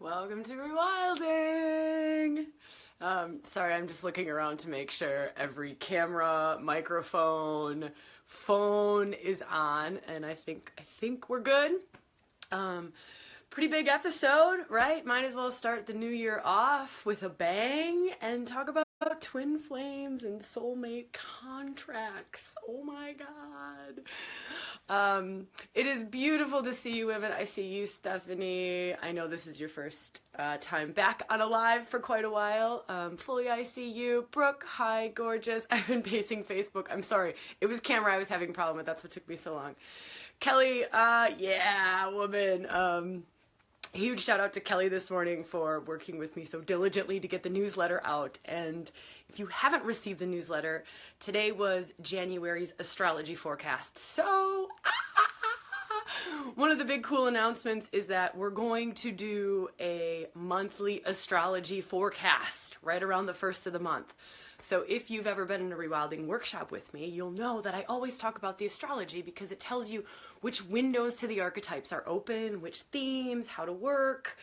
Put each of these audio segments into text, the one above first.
Welcome to Rewilding. Sorry, I'm just looking around to make sure every camera, microphone, phone is on, and I think we're good. Pretty big episode, right? Might as well start the new year off with a bang and talk about twin flames and soulmate contracts. Oh my god. It is beautiful to see you women. I see you, Stephanie. I know this is your first time back on a live for quite a while. Fully I see you. Brooke, hi, gorgeous. I've been pacing Facebook. I'm sorry. It was camera I was having a problem with. That's what took me so long. Kelly, yeah, woman. Huge shout out to Kelly this morning for working with me so diligently to get the newsletter out. And if you haven't received the newsletter, today was January's astrology forecast. So, one of the big cool announcements is that we're going to do a monthly astrology forecast right around the first of the month. So if you've ever been in a rewilding workshop with me, you'll know that I always talk about the astrology because it tells you which windows to the archetypes are open, which themes, how to work,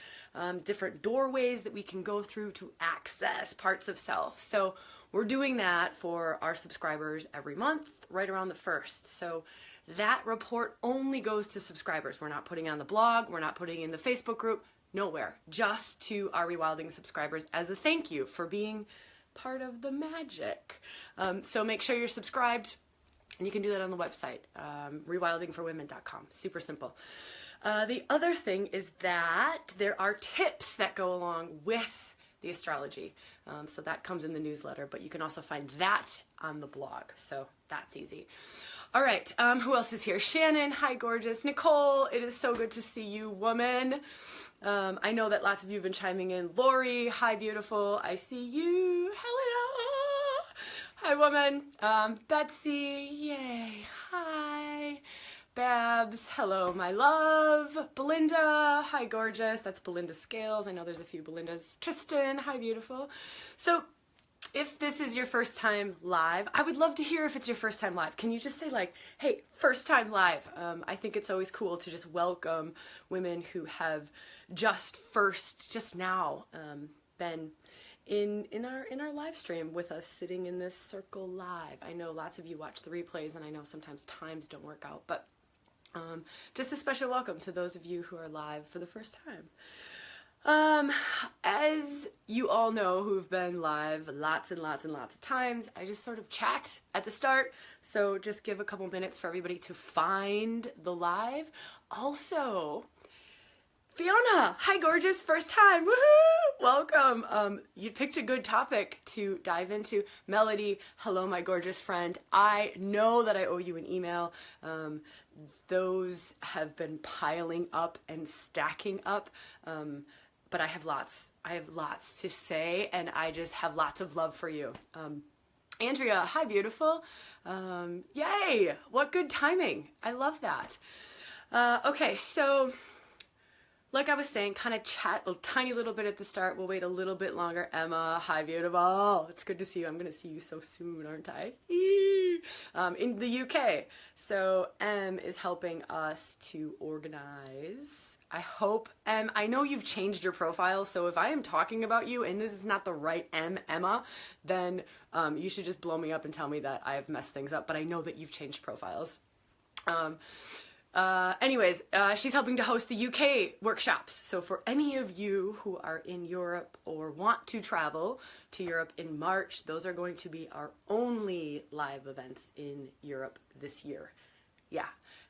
different doorways that we can go through to access parts of self. So we're doing that for our subscribers every month, right around the first. So that report only goes to subscribers. We're not putting it on the blog, we're not putting it in the Facebook group, nowhere. Just to our rewilding subscribers as a thank you for being part of the magic. So make sure you're subscribed, and you can do that on the website, rewildingforwomen.com. Super simple. The other thing is that there are tips that go along with the astrology. So that comes in the newsletter, but you can also find that on the blog. So that's easy. All right, who else is here? Shannon, hi, gorgeous. Nicole, it is so good to see you, woman. I know that lots of you have been chiming in. Lori, hi, beautiful. I see you. Helena, hi, woman. Betsy, yay, hi. Babs, hello, my love. Belinda, hi, gorgeous. That's Belinda Scales. I know there's a few Belindas. Tristan, hi, beautiful. So, if this is your first time live, I would love to hear if it's your first time live. Can you just say like, hey, first time live? I think it's always cool to just welcome women who have just now been in our live stream with us sitting in this circle live. I know lots of you watch the replays, and I know sometimes times don't work out, but just a special welcome to those of you who are live for the first time. As you all know who've been live lots and lots and lots of times, I just sort of chat at the start, so just give a couple minutes for everybody to find the live. Also, Fiona, hi gorgeous, first time, woohoo, welcome. You picked a good topic to dive into. Melody, hello my gorgeous friend. I know that I owe you an email. Those have been piling up and stacking up. But I have lots to say, and I just have lots of love for you. Andrea, hi beautiful. Yay, what good timing. I love that. Okay, so like I was saying, kind of chat a tiny little bit at the start. We'll wait a little bit longer. Emma, hi beautiful. It's good to see you. I'm going to see you so soon, aren't I? In the UK. So Em is helping us to organize. I hope, I know you've changed your profile, so if I am talking about you and this is not the right Emma, then you should just blow me up and tell me that I have messed things up, but I know that you've changed profiles. Anyways, she's helping to host the UK workshops. So for any of you who are in Europe or want to travel to Europe in March, those are going to be our only live events in Europe this year. Yeah,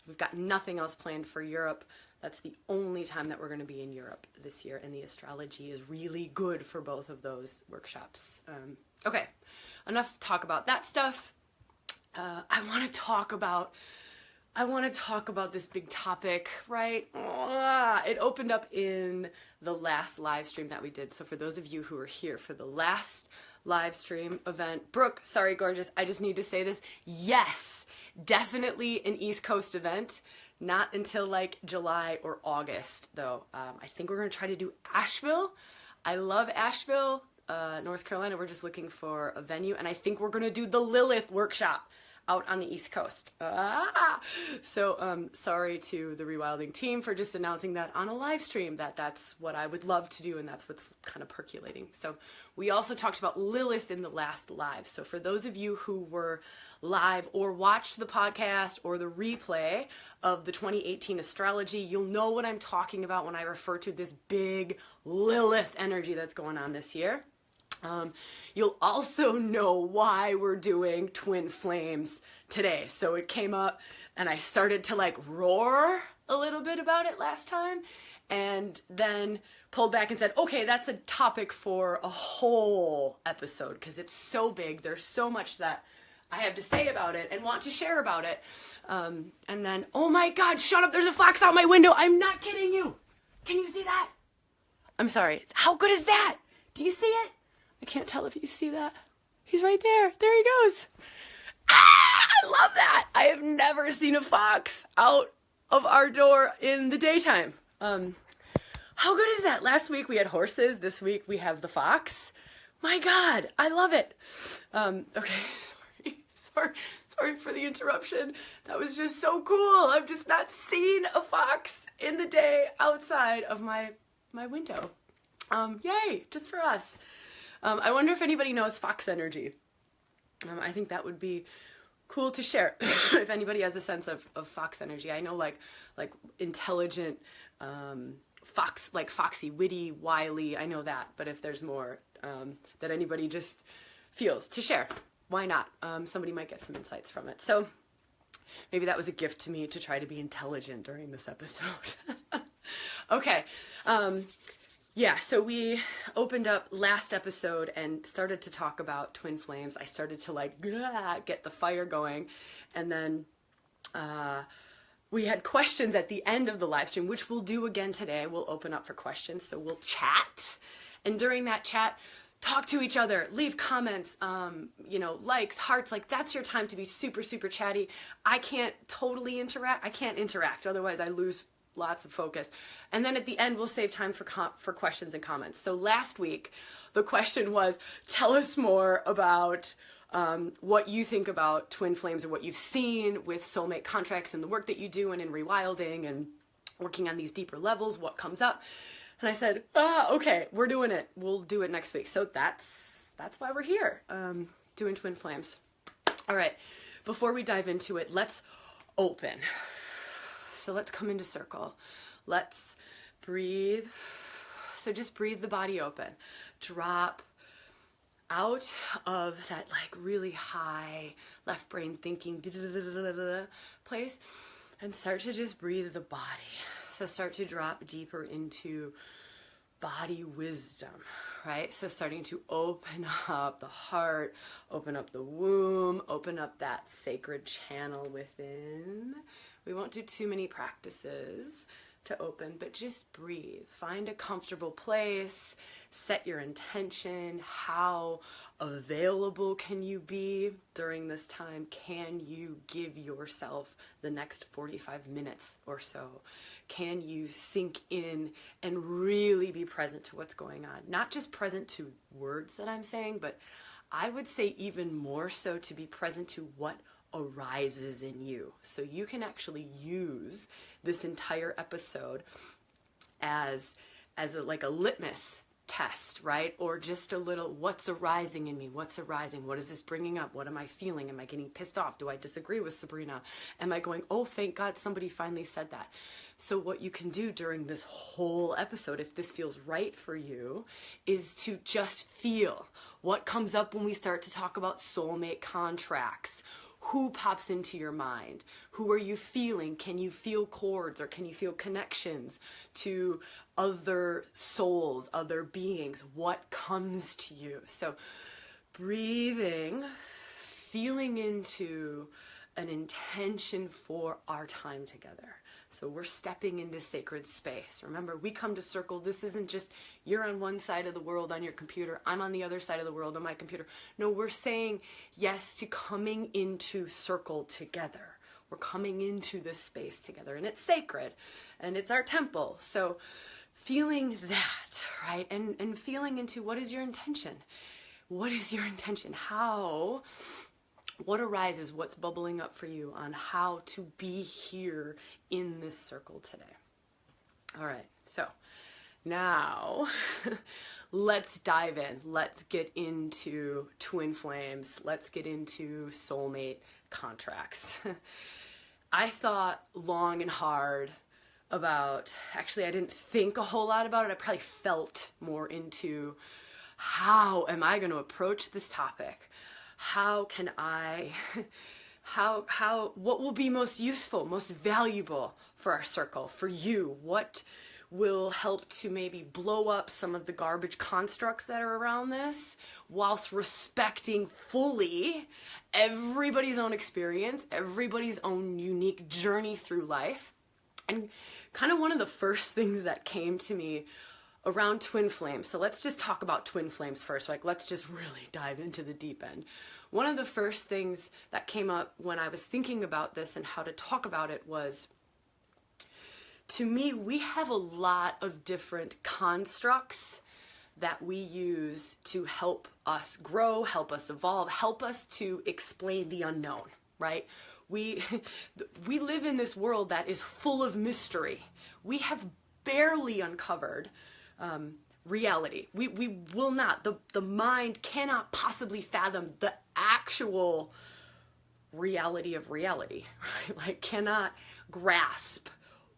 we've got nothing else planned for Europe. That's the only time that we're going to be in Europe this year, and the astrology is really good for both of those workshops. Okay, enough talk about that stuff. I want to talk about this big topic, right? It opened up in the last live stream that we did. So for those of you who are here for the last live stream event, Brooke, sorry, gorgeous, I just need to say this. Yes, definitely an East Coast event. Not until like July or August, though. I think we're going to try to do Asheville. I love Asheville, North Carolina. We're just looking for a venue, and I think we're going to do the Lilith workshop. out on the East Coast. So sorry to the Rewilding team for just announcing that on a live stream, that's what I would love to do, and that's what's kind of percolating. So we also talked about Lilith in the last live. So for those of you who were live or watched the podcast or the replay of the 2018 astrology, you'll know what I'm talking about when I refer to this big Lilith energy that's going on this year. You'll also know why we're doing twin flames today. So it came up and I started to like roar a little bit about it last time, and then pulled back and said, okay, that's a topic for a whole episode because it's so big. There's so much that I have to say about it and want to share about it. And then, oh my God, shut up. There's a fox out my window. I'm not kidding you. Can you see that? I'm sorry. How good is that? Do you see it? I can't tell if you see that. He's right there. There he goes. Ah, I love that. I have never seen a fox out of our door in the daytime. How good is that? Last week we had horses. This week we have the fox. My God, I love it. Okay, sorry for the interruption. That was just so cool. I've just not seen a fox in the day outside of my window. Yay, just for us. I wonder if anybody knows fox energy. I think that would be cool to share if anybody has a sense of fox energy. I know like intelligent, fox, like foxy, witty, wily, I know that. But if there's more that anybody just feels to share, why not? Somebody might get some insights from it. So maybe that was a gift to me to try to be intelligent during this episode. Okay. Yeah, so we opened up last episode and started to talk about twin flames. I started to like get the fire going, and then we had questions at the end of the live stream, which we'll do again today. We'll open up for questions, so we'll chat, and during that chat, talk to each other, leave comments, likes, hearts. Like, that's your time to be super, super chatty. I can't totally interact. I can't interact, otherwise I lose lots of focus. And then at the end, we'll save time for questions and comments. So last week, the question was, tell us more about what you think about twin flames, or what you've seen with soulmate contracts and the work that you do and in rewilding and working on these deeper levels, what comes up. And I said, okay, we're doing it. We'll do it next week. So that's why we're here, doing twin flames. All right, before we dive into it, let's open. So let's come into circle. Let's breathe. So just breathe the body open. Drop out of that like really high left brain thinking place and start to just breathe the body. So start to drop deeper into body wisdom, right? So starting to open up the heart, open up the womb, open up that sacred channel within. We won't do too many practices to open, but just breathe. Find a comfortable place, set your intention. How available can you be during this time? Can you give yourself the next 45 minutes or so? Can you sink in and really be present to what's going on? Not just present to words that I'm saying, but I would say even more so to be present to what arises in you. So you can actually use this entire episode as like a litmus test, right? Or just a little, what's arising in me? What's arising? What is this bringing up? What am I feeling? Am I getting pissed off? Do I disagree with Sabrina? Am I going, oh, thank God somebody finally said that? So what you can do during this whole episode, if this feels right for you, is to just feel what comes up when we start to talk about soulmate contracts. Who pops into your mind? Who are you feeling? Can you feel chords, or can you feel connections to other souls, other beings? What comes to you? So breathing, feeling into an intention for our time together. So we're stepping into sacred space. Remember, we come to circle. This isn't just you're on one side of the world on your computer, I'm on the other side of the world on my computer. No, we're saying yes to coming into circle together. We're coming into this space together, and it's sacred, and it's our temple. So feeling that, right? And feeling into what is your intention? What is your intention? How What arises, what's bubbling up for you on how to be here in this circle today. All right, so now let's dive in. Let's get into twin flames. Let's get into soulmate contracts. I thought long and hard about, actually I didn't think a whole lot about it. I probably felt more into how am I going to approach this topic? How can I, what will be most useful, most valuable for our circle, for you? What will help to maybe blow up some of the garbage constructs that are around this, whilst respecting fully everybody's own experience, everybody's own unique journey through life. And kind of one of the first things that came to me around twin flames. So let's just talk about twin flames first. Like, let's just really dive into the deep end. One of the first things that came up when I was thinking about this and how to talk about it was, to me, we have a lot of different constructs that we use to help us grow, help us evolve, help us to explain the unknown, right? We live in this world that is full of mystery. We have barely uncovered reality. We will not, the mind cannot possibly fathom the actual reality of reality, right? Like, cannot grasp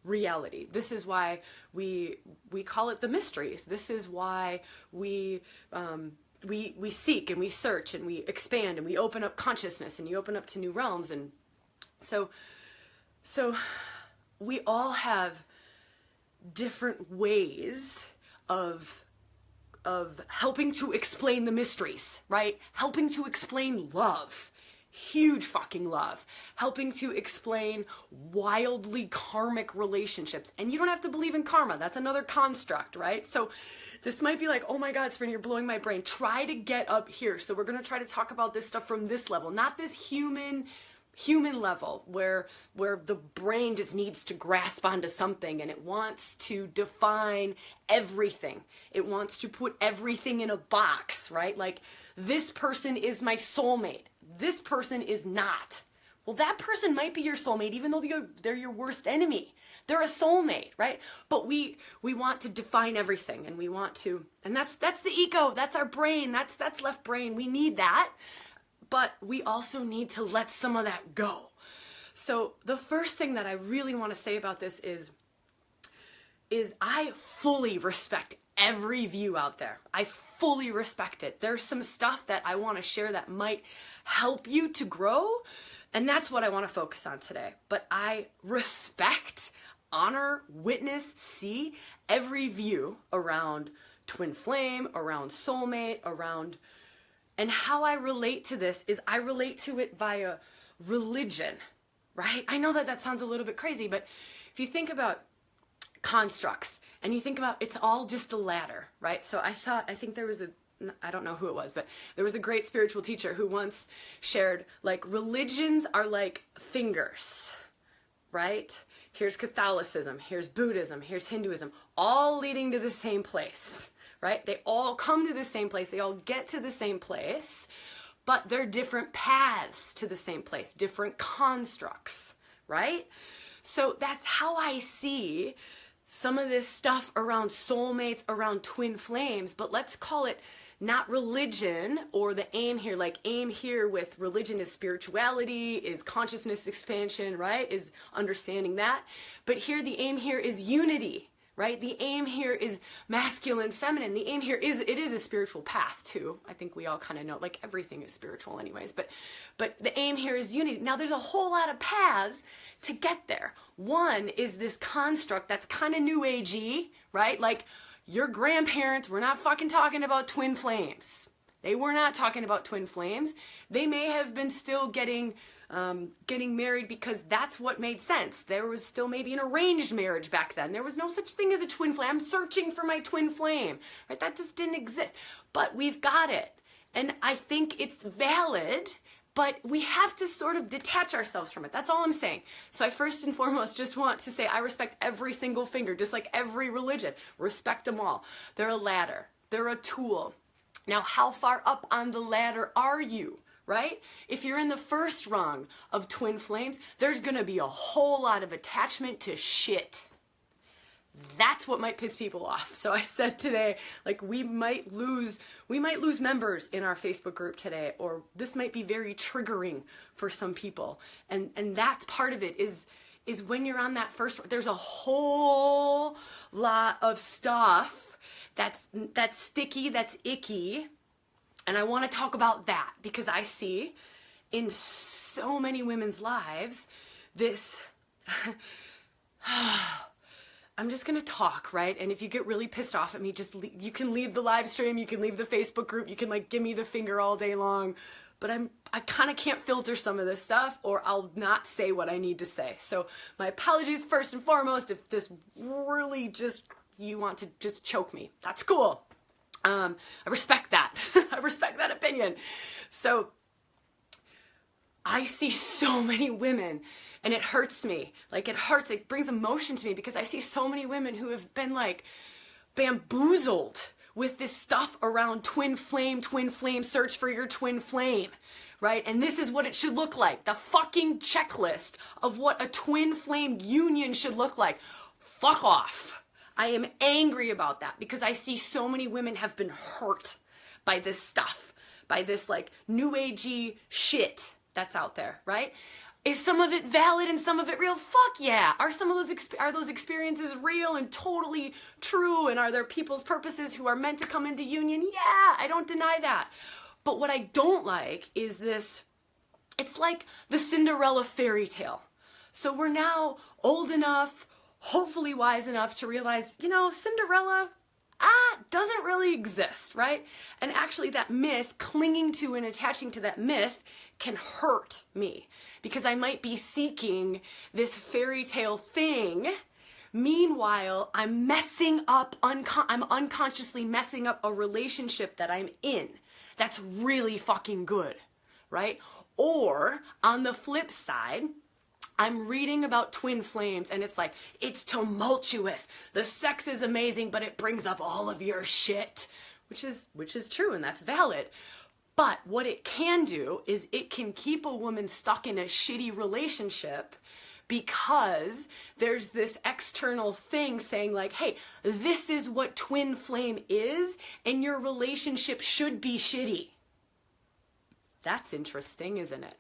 reality. This is why we call it the mysteries. This is why we seek and we search and we expand and we open up consciousness and you open up to new realms. And so we all have different ways of helping to explain the mysteries, right? Helping to explain love, huge fucking love, helping to explain wildly karmic relationships. And you don't have to believe in karma. That's another construct, right? So this might be like, oh my God, Sabrina, you're blowing my brain. Try to get up here. So we're going to try to talk about this stuff from this level, not this human level where the brain just needs to grasp onto something and it wants to define everything. It wants to put everything in a box, right? Like, this person is my soulmate. This person is not. Well, that person might be your soulmate, even though they're your worst enemy. They're a soulmate, right? But we want to define everything, and we want to, and that's the ego. That's our brain. That's left brain. We need that. But we also need to let some of that go. So the first thing that I really want to say about this is I fully respect every view out there. I fully respect it. There's some stuff that I want to share that might help you to grow, and that's what I want to focus on today. But I respect, honor, witness, see every view around twin flame, around soulmate, around... And how I relate to this is I relate to it via religion, right? I know that sounds a little bit crazy, but if you think about constructs and you think about, it's all just a ladder, right? So I think there was I don't know who it was, but there was a great spiritual teacher who once shared, like, religions are like fingers, right? Here's Catholicism, here's Buddhism, here's Hinduism, all leading to the same place. Right? They all come to the same place. They all get to the same place, but they're different paths to the same place, different constructs, right? So that's how I see some of this stuff around soulmates, around twin flames, but let's call it not religion, or the aim here, like aim here with religion is spirituality, is consciousness expansion, right? Is understanding that. But here, the aim here is unity. Right? The aim here is masculine, feminine. The aim here is, it is a spiritual path too. I think we all kind of know, like, everything is spiritual anyways, but the aim here is unity. Now there's a whole lot of paths to get there. One is this construct that's kind of new agey, right? Like, your grandparents were not fucking talking about twin flames. They were not talking about twin flames. They may have been still getting married because that's what made sense. There was still maybe an arranged marriage back then. There was no such thing as a twin flame. I'm searching for my twin flame, right? That just didn't exist. But we've got it. And I think it's valid, but we have to sort of detach ourselves from it. That's all I'm saying. So I first and foremost just want to say I respect every single finger, just like every religion. Respect them all. They're a ladder. They're a tool. Now, how far up on the ladder are you? right? If you're in the first rung of twin flames, there's gonna be a whole lot of attachment to shit. That's what might piss people off. So I said today, like, we might lose members in our Facebook group today, or this might be very triggering for some people. And that's part of it is when you're on that first, there's a whole lot of stuff that's sticky, that's icky. And I want to talk about that because I see in so many women's lives this I'm just going to talk, right? And if you get really pissed off at me, you can leave the live stream, you can leave the Facebook group, you can like give me the finger all day long, but I kind of can't filter some of this stuff or I'll not say what I need to say. So my apologies first and foremost if this really you want to just choke me. That's cool. I respect that. I respect that opinion. So I see so many women and it hurts me. Like it hurts, it brings emotion to me because I see so many women who have been like bamboozled with this stuff around twin flame, search for your twin flame, right? And this is what it should look like. The fucking checklist of what a twin flame union should look like. Fuck off. I am angry about that because I see so many women have been hurt by this stuff, by this like new agey shit that's out there, right? Is some of it valid and some of it real? Fuck yeah. Are some of those experiences real and totally true? And are there people's purposes who are meant to come into union? Yeah, I don't deny that. But what I don't like is this, it's like the Cinderella fairy tale. So we're now old enough, hopefully wise enough to realize, Cinderella doesn't really exist, right? And actually that myth, clinging to and attaching to that myth can hurt me because I might be seeking this fairy tale thing. Meanwhile, I'm unconsciously messing up a relationship that I'm in. That's really fucking good, right? Or on the flip side, I'm reading about twin flames and it's like, it's tumultuous. The sex is amazing, but it brings up all of your shit, which is true and that's valid. But what it can do is it can keep a woman stuck in a shitty relationship because there's this external thing saying like, hey, this is what twin flame is and your relationship should be shitty. That's interesting, isn't it?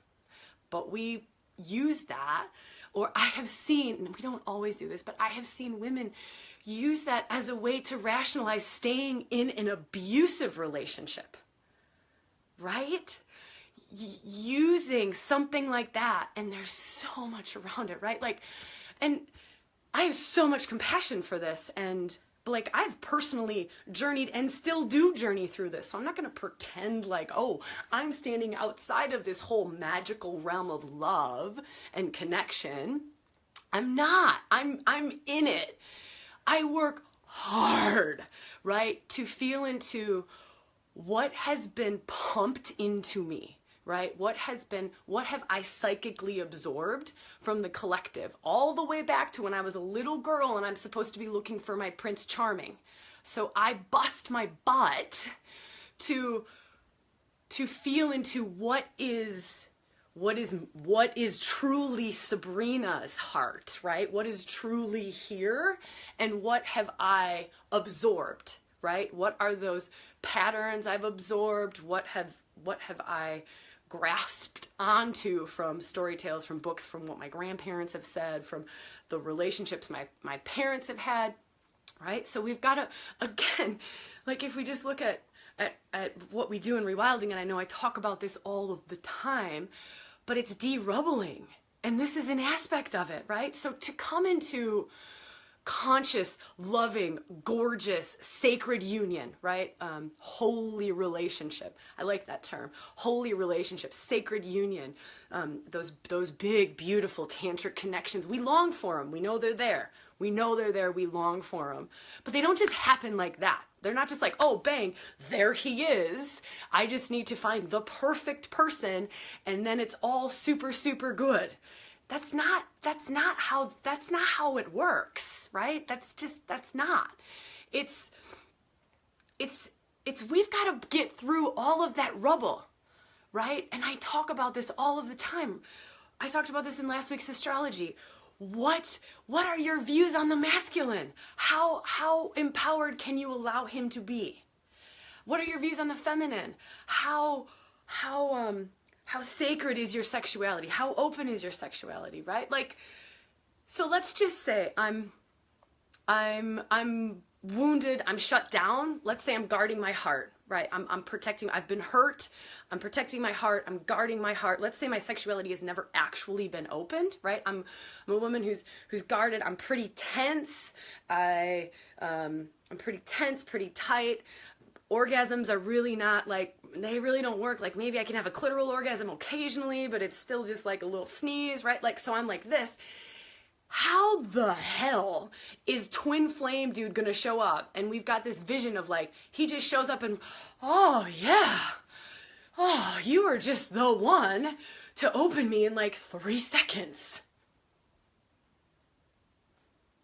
But we use that, or I have seen, we don't always do this, but I have seen women use that as a way to rationalize staying in an abusive relationship, right? Using something like that, and there's so much around it, right? Like, and I have so much compassion for this, and like I've personally journeyed and still do journey through this. So I'm not going to pretend like, oh, I'm standing outside of this whole magical realm of love and connection. I'm not. I'm in it. I work hard, right, to feel into what has been pumped into me, right? What have I psychically absorbed from the collective all the way back to when I was a little girl and I'm supposed to be looking for my Prince Charming. So I bust my butt to feel into what is truly Sabrina's heart, right? What is truly here and what have I absorbed, right? What are those patterns I've absorbed? What have I grasped onto from story tales, from books, from what my grandparents have said, from the relationships my parents have had, right? So we've got to, again, like if we just look at what we do in rewilding, and I know I talk about this all of the time, but it's de-rubbling, and this is an aspect of it, right? So to come into conscious, loving, gorgeous, sacred union, right? Holy relationship. I like that term. Holy relationship, sacred union. Those big, beautiful tantric connections. We long for them. We know they're there. We know they're there. We long for them. But they don't just happen like that. They're not just like, oh, bang, there he is. I just need to find the perfect person, and then it's all super, super good. That's not how it works, right? That's not. It's we've got to get through all of that rubble, right? And I talk about this all of the time. I talked about this in last week's astrology. What are your views on the masculine? How empowered can you allow him to be? What are your views on the feminine? How sacred is your sexuality? How open is your sexuality, right? Like, so let's just say I'm wounded, I'm shut down. Let's say I'm guarding my heart, right? I'm protecting, I've been hurt. I'm protecting my heart. I'm guarding my heart. Let's say my sexuality has never actually been opened, right? I'm a woman who's guarded. I'm pretty tense. I'm pretty tense, pretty tight. Orgasms are really not like, they really don't work. Like maybe I can have a clitoral orgasm occasionally, but it's still just like a little sneeze, right? Like, so I'm like this. How the hell is Twin Flame dude gonna show up? And we've got this vision of like, he just shows up and, oh yeah, oh, you are just the one to open me in like 3 seconds.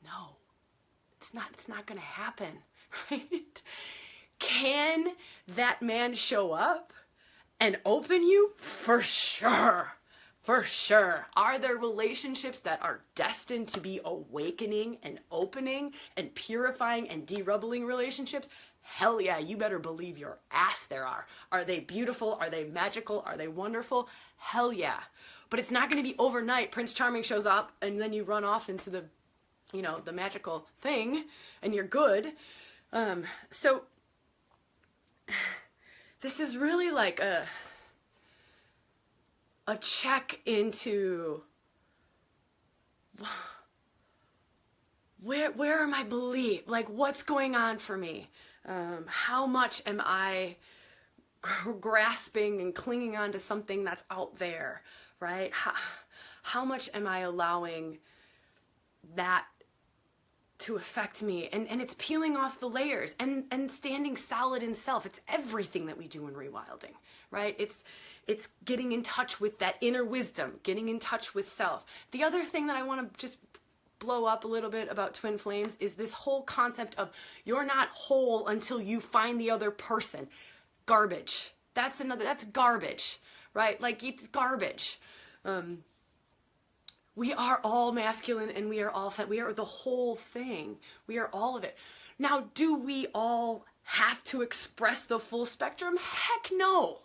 No, it's not gonna happen, right? Can that man show up and open you? For sure. For sure. Are there relationships that are destined to be awakening and opening and purifying and derubbling relationships? Hell yeah, you better believe your ass there are. Are they beautiful? Are they magical? Are they wonderful? Hell yeah. But it's not going to be overnight. Prince Charming shows up and then you run off into the, you know, the magical thing and you're good. So this is really like a check into where are my beliefs? Like, what's going on for me? How much am I grasping and clinging on to something that's out there, right? How much am I allowing that to affect me? And it's peeling off the layers and standing solid in self. It's everything that we do in rewilding, right? It's getting in touch with that inner wisdom, getting in touch with self. The other thing that I want to just blow up a little bit about Twin Flames is this whole concept of you're not whole until you find the other person. Garbage. That's garbage, right? Like, it's garbage. We are all masculine and we are all we are the whole thing. We are all of it. Now, do we all have to express the full spectrum? Heck no.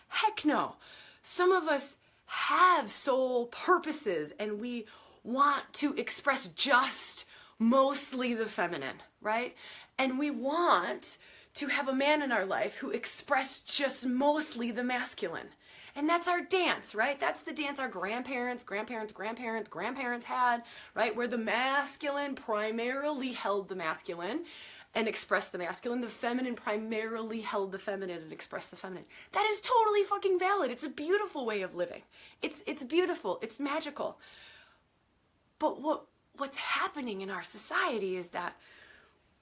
Heck no. Some of us have soul purposes and we want to express just mostly the feminine, right? And we want to have a man in our life who expressed just mostly the masculine. And that's our dance, right? That's the dance our grandparents had, right? Where the masculine primarily held the masculine and expressed the masculine. The feminine primarily held the feminine and expressed the feminine. That is totally fucking valid. It's a beautiful way of living. It's beautiful. It's magical. But what's happening in our society is that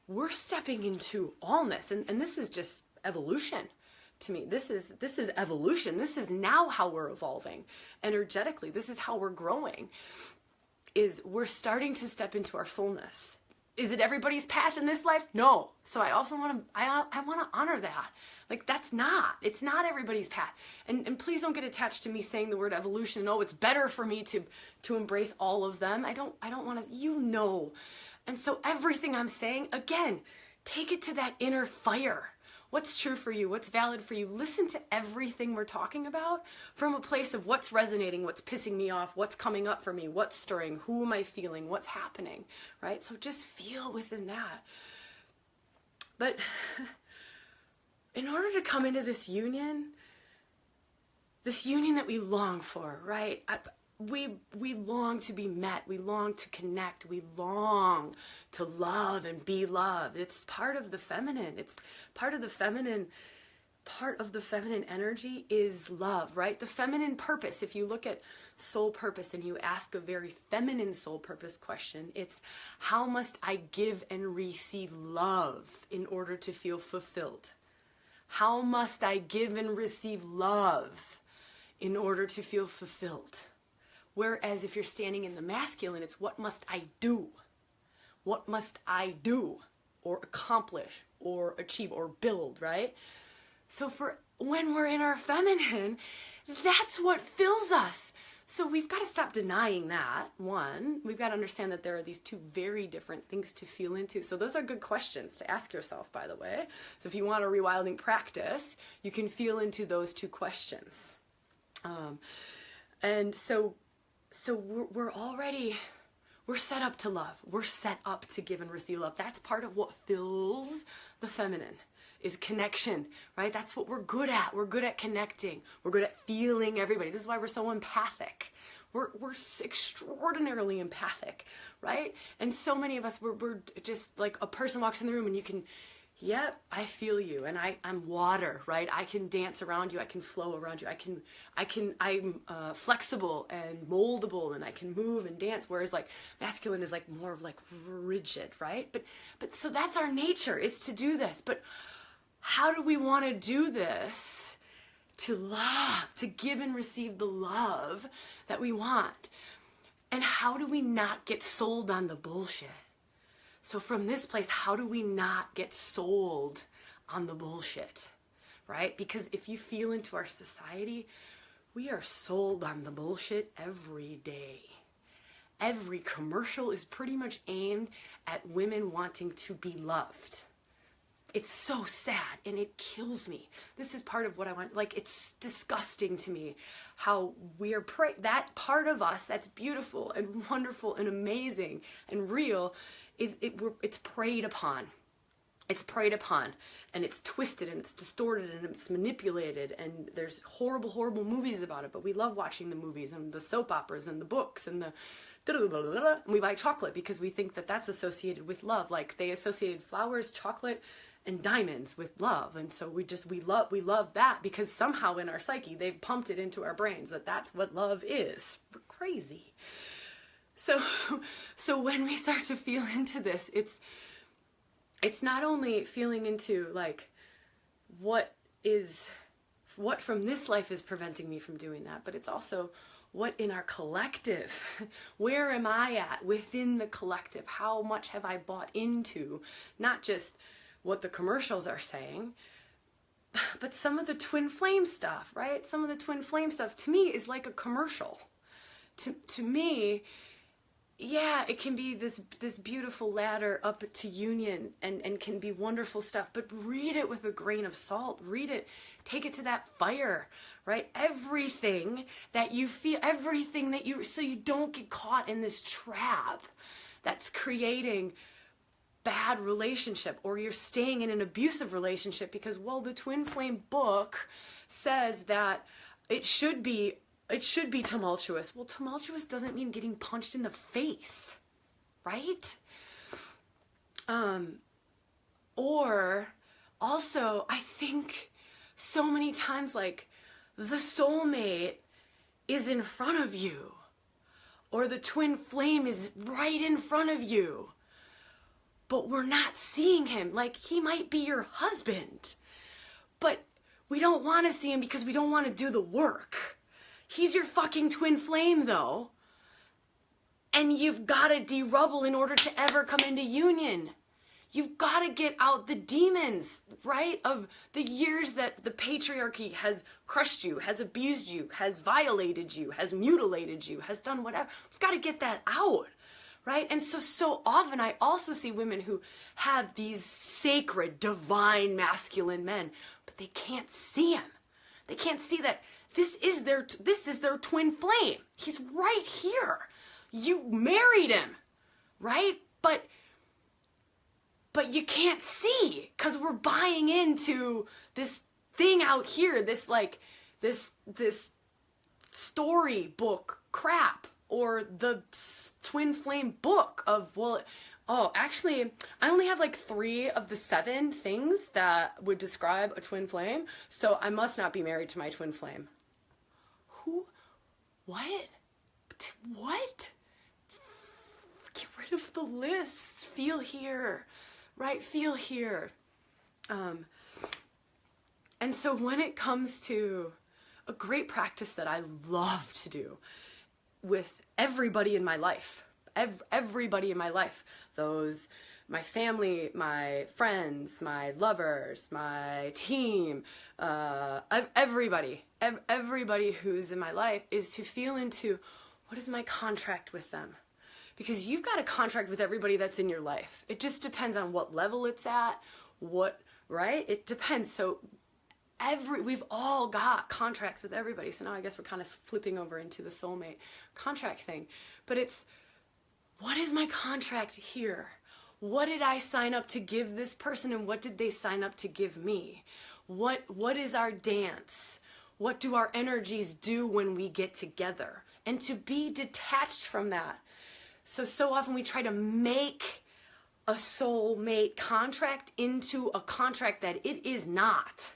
we're stepping into allness, and this is just evolution. To me, this is evolution. This is now how we're evolving energetically. This is how we're growing. Is we're starting to step into our fullness. Is it everybody's path in this life? No. So I also want to honor that. Like, it's not everybody's path. And please don't get attached to me saying the word evolution and, oh, it's better for me to embrace all of them. I don't want to, you know. And so everything I'm saying, again, take it to that inner fire. What's true for you? What's valid for you? Listen to everything we're talking about from a place of what's resonating, what's pissing me off, what's coming up for me, what's stirring, who am I feeling, what's happening, right? So just feel within that. But in order to come into this union that we long for, right? We long to be met. We long to connect. We long to love and be loved. It's part of the feminine. It's part of the feminine. Part of the feminine energy is love, right? The feminine purpose. If you look at soul purpose and you ask a very feminine soul purpose question, it's how must I give and receive love in order to feel fulfilled? How must I give and receive love in order to feel fulfilled? Whereas if you're standing in the masculine, it's what must I do? What must I do or accomplish or achieve or build, right? So for when we're in our feminine, that's what fills us. So we've got to stop denying that. One, we've got to understand that there are these two very different things to feel into. So those are good questions to ask yourself, by the way. So if you want a rewilding practice, you can feel into those two questions. And so we're set up to love. We're set up to give and receive love. That's part of what fills the feminine, is connection, right? That's what we're good at. We're good at connecting. We're good at feeling everybody. This is why we're so empathic. We're extraordinarily empathic, right? And so many of us, we're just like a person walks in the room and you can, yep, I feel you, and I'm water, right? I can dance around you, I can flow around you, I'm flexible and moldable, and I can move and dance. Whereas like masculine is like more of like rigid, right? But so that's our nature, is to do this. But how do we want to do this? To love, to give and receive the love that we want. And how do we not get sold on the bullshit? So from this place, how do we not get sold on the bullshit, right? Because if you feel into our society, we are sold on the bullshit every day. Every commercial is pretty much aimed at women wanting to be loved. It's so sad, and it kills me. This is part of what I want. Like, it's disgusting to me how we are that part of us that's beautiful and wonderful and amazing and real it's preyed upon. It's preyed upon, and it's twisted, and it's distorted, and it's manipulated, and there's horrible, horrible movies about it, but we love watching the movies and the soap operas and the books and the and we buy chocolate because we think that that's associated with love. Like, they associated flowers, chocolate, and diamonds with love, and so we love that because somehow in our psyche they've pumped it into our brains that that's what love is. We're crazy. So when we start to feel into this, it's not only feeling into like what from this life is preventing me from doing that, but it's also what in our collective, where am I at within the collective? How much have I bought into not just what the commercials are saying, but some of the twin flame stuff, right? Some of the twin flame stuff to me is like a commercial. To me, yeah, it can be this beautiful ladder up to union and can be wonderful stuff, but read it with a grain of salt. Read it, take it to that fire, right? Everything that you feel, so you don't get caught in this trap that's creating bad relationship, or you're staying in an abusive relationship because, well, the twin flame book says that it should be tumultuous. Well, tumultuous doesn't mean getting punched in the face, right? Or also, I think so many times, like, the soulmate is in front of you, or the twin flame is right in front of you, but we're not seeing him. Like, he might be your husband, but we don't want to see him because we don't want to do the work. He's your fucking twin flame, though. And you've got to de-rubble in order to ever come into union. You've got to get out the demons, right? Of the years that the patriarchy has crushed you, has abused you, has violated you, has mutilated you, has done whatever. We've got to get that out, right? And so often I also see women who have these sacred, divine, masculine men, but they can't see him. They can't see that this is their twin flame. He's right here. You married him, right? But you can't see because we're buying into this thing out here, this storybook crap, or the twin flame book of, well, oh, actually, I only have like 3 of the 7 things that would describe a twin flame, so I must not be married to my twin flame. Who? What? What? Get rid of the lists. Feel here, right? Feel here. And so when it comes to a great practice that I love to do with everybody in my life, everybody in my life, those my family, my friends, my lovers, my team, everybody who's in my life, is to feel into what is my contract with them. Because you've got a contract with everybody that's in your life. It just depends on what level it's at, right? It depends. So we've all got contracts with everybody. So now I guess we're kind of flipping over into the soulmate contract thing. But it's, what is my contract here? What did I sign up to give this person, and what did they sign up to give me? What is our dance? What do our energies do when we get together? And to be detached from that. So often we try to make a soulmate contract into a contract that it is not,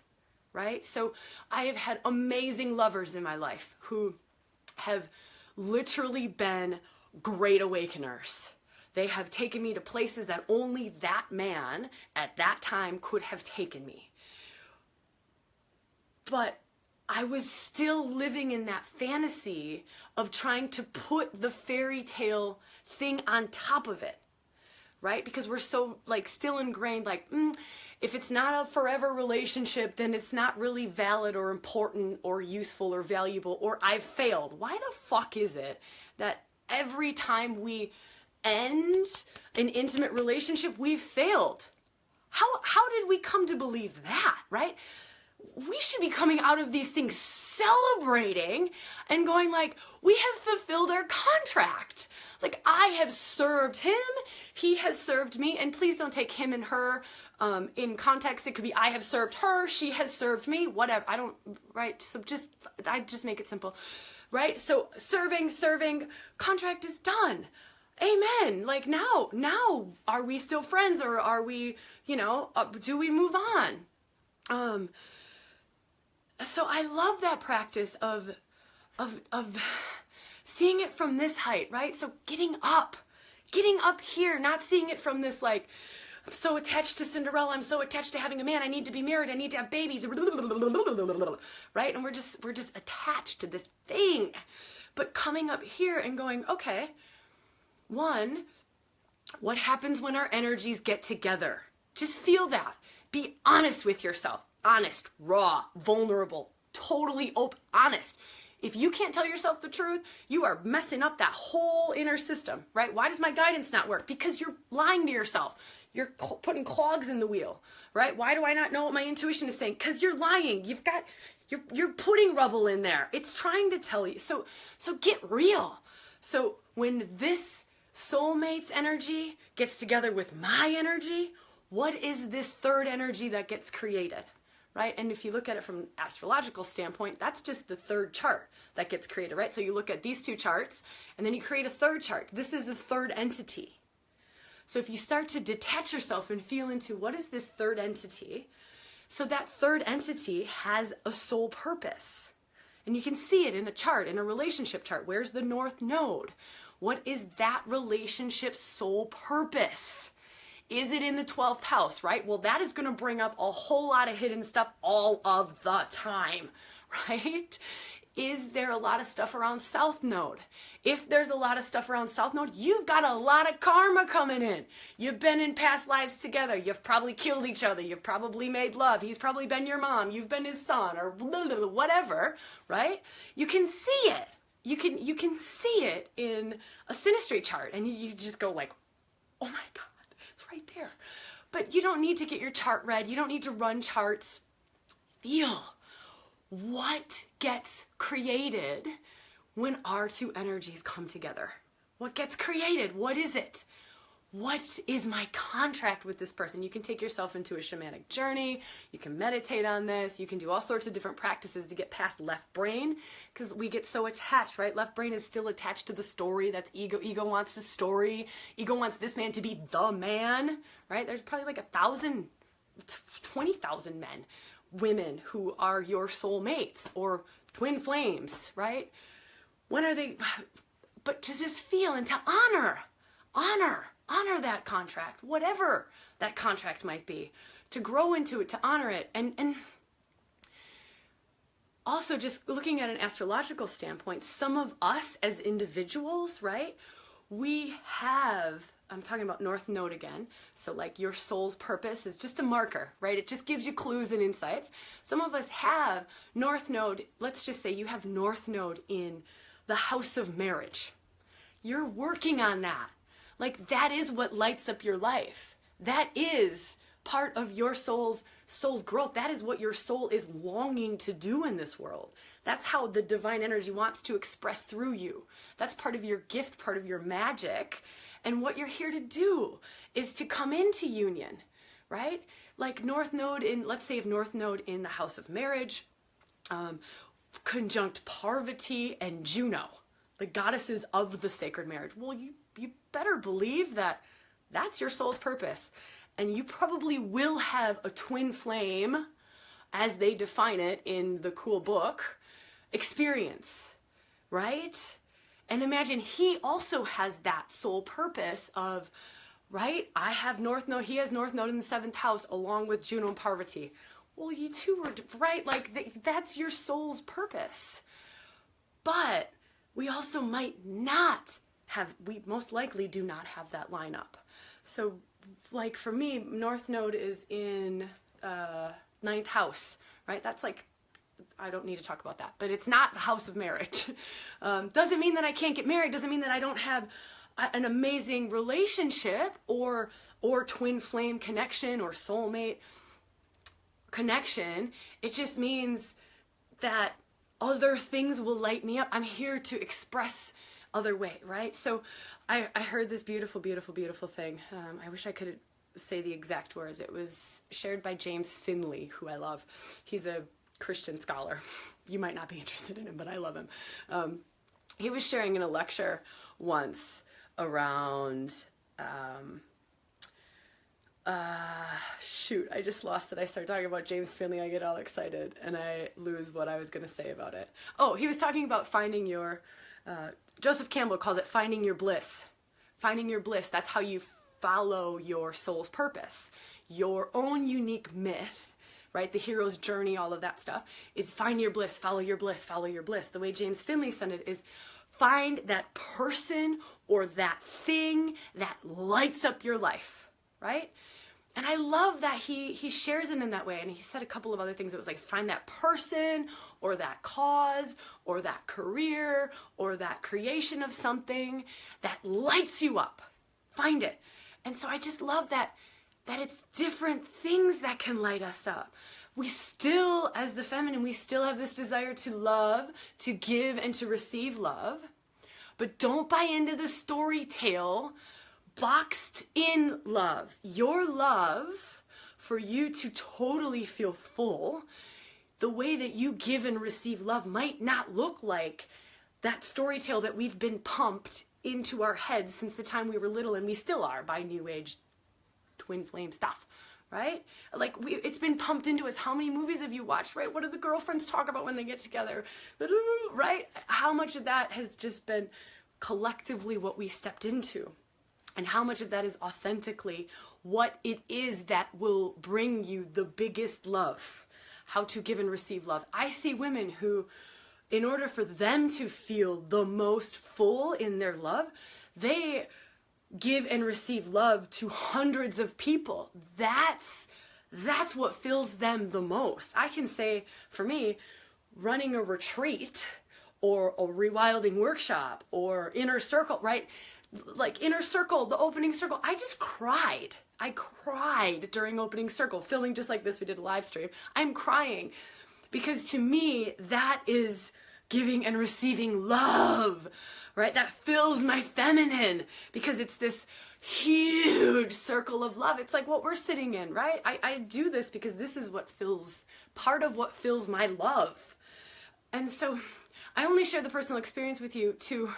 right? So I have had amazing lovers in my life who have literally been great awakeners. They have taken me to places that only that man at that time could have taken me. But I was still living in that fantasy of trying to put the fairy tale thing on top of it, right? Because we're so like still ingrained, like, if it's not a forever relationship, then it's not really valid or important or useful or valuable, or I've failed. Why the fuck is it that every time we end an intimate relationship, we've failed? How did we come to believe that, right? We should be coming out of these things celebrating and going like, we have fulfilled our contract. Like, I have served him, he has served me, and please don't take him and her in context. It could be I have served her, she has served me, whatever. I don't, right? So I just make it simple, right? So serving, contract is done. Amen. Like now, are we still friends, or are we, do we move on? So I love that practice of seeing it from this height, right? So getting up here, not seeing it from this like, I'm so attached to Cinderella, I'm so attached to having a man, I need to be married, I need to have babies, right? And we're just attached to this thing. But coming up here and going, okay, one, what happens when our energies get together? Just feel that. Be honest with yourself. Honest, raw, vulnerable, totally open, honest. If you can't tell yourself the truth, you are messing up that whole inner system, right? Why does my guidance not work? Because you're lying to yourself. You're putting clogs in the wheel, right? Why do I not know what my intuition is saying? Because you're lying. You're putting rubble in there. It's trying to tell you. So get real. So when this soulmate's energy gets together with my energy, what is this third energy that gets created? Right? And if you look at it from an astrological standpoint, that's just the third chart that gets created, right? So you look at these two charts, and then you create a third chart. This is a third entity. So if you start to detach yourself and feel into what is this third entity, so that third entity has a soul purpose. And you can see it in a chart, in a relationship chart. Where's the North Node? What is that relationship's soul purpose? Is it in the 12th house, right? Well, that is going to bring up a whole lot of hidden stuff all of the time, right? Is there a lot of stuff around South Node? If there's a lot of stuff around South Node, you've got a lot of karma coming in. You've been in past lives together. You've probably killed each other. You've probably made love. He's probably been your mom. You've been his son, or whatever, right? You can see it. You can see it in a synastry chart, and you just go like, oh my God. Right there. But you don't need to get your chart read. You don't need to run charts. Feel what gets created when our two energies come together. What gets created? What is it? What is my contract with this person? You can take yourself into a shamanic journey. You can meditate on this. You can do all sorts of different practices to get past left brain, because we get so attached, right? Left brain is still attached to the story. That's ego. Ego wants the story. Ego wants this man to be the man, right? There's probably like 20,000 men, women who are your soul mates or twin flames, right? When are they? But to just feel and to honor that contract, whatever that contract might be, to grow into it, to honor it. And also just looking at an astrological standpoint, some of us as individuals, right, we have I'm talking about North Node again. So like your soul's purpose is just a marker, right? It just gives you clues and insights. Some of us have North Node, let's just say you have North Node in the house of marriage. You're working on that. Like that is what lights up your life. That is part of your soul's growth. That is what your soul is longing to do in this world. That's how the divine energy wants to express through you. That's part of your gift, part of your magic. And what you're here to do is to come into union, right? Like North Node in, let's say if North Node in the house of marriage, conjunct Parvati and Juno, the goddesses of the sacred marriage. Well, you better believe that that's your soul's purpose. And you probably will have a twin flame, as they define it in the cool book, experience, right? And imagine he also has that soul purpose of, right? I have North Node, he has North Node in the 7th house along with Juno and Parvati. Well, you two were, right? Like that's your soul's purpose. But we also might not have, we most likely do not have that line up. So like for me, North Node is in 9th house, right? That's like, I don't need to talk about that, but it's not the house of marriage. Doesn't mean that I can't get married. Doesn't mean that I don't have an amazing relationship or twin flame connection or soulmate connection. It just means that other things will light me up. I'm here to express other way, right? So I heard this beautiful, beautiful, beautiful thing. I wish I could say the exact words. It was shared by James Finley, who I love. He's a Christian scholar. You might not be interested in him, but I love him. He was sharing in a lecture once around, shoot, I just lost it. I start talking about James Finley, I get all excited, and I lose what I was going to say about it. Oh, he was talking about finding your, Joseph Campbell calls it finding your bliss. Finding your bliss, that's how you follow your soul's purpose. Your own unique myth, right? The hero's journey, all of that stuff, is find your bliss, follow your bliss, follow your bliss. The way James Finley said it is find that person or that thing that lights up your life, right? And I love that he shares it in that way. And he said a couple of other things. It was like find that person or that cause or that career or that creation of something that lights you up. Find it. And so I just love that it's different things that can light us up. We still, as the feminine, we still have this desire to love, to give, and to receive love. But don't buy into the story tale boxed in love. Your love, for you to totally feel full, the way that you give and receive love might not look like that story tale that we've been pumped into our heads since the time we were little, and we still are by New Age twin flame stuff, right? Like it's been pumped into us. How many movies have you watched, right? What do the girlfriends talk about when they get together, right? How much of that has just been collectively what we stepped into? And how much of that is authentically what it is that will bring you the biggest love? How to give and receive love. I see women who, in order for them to feel the most full in their love, they give and receive love to hundreds of people. That's what fills them the most. I can say, for me, running a retreat or a rewilding workshop or inner circle, right? Like inner circle, the opening circle, I just cried. I cried during opening circle, filming just like this. We did a live stream. I'm crying because to me, that is giving and receiving love, right? That fills my feminine because it's this huge circle of love. It's like what we're sitting in, right? I do this because this is what fills, part of what fills my love. And so I only share the personal experience with you to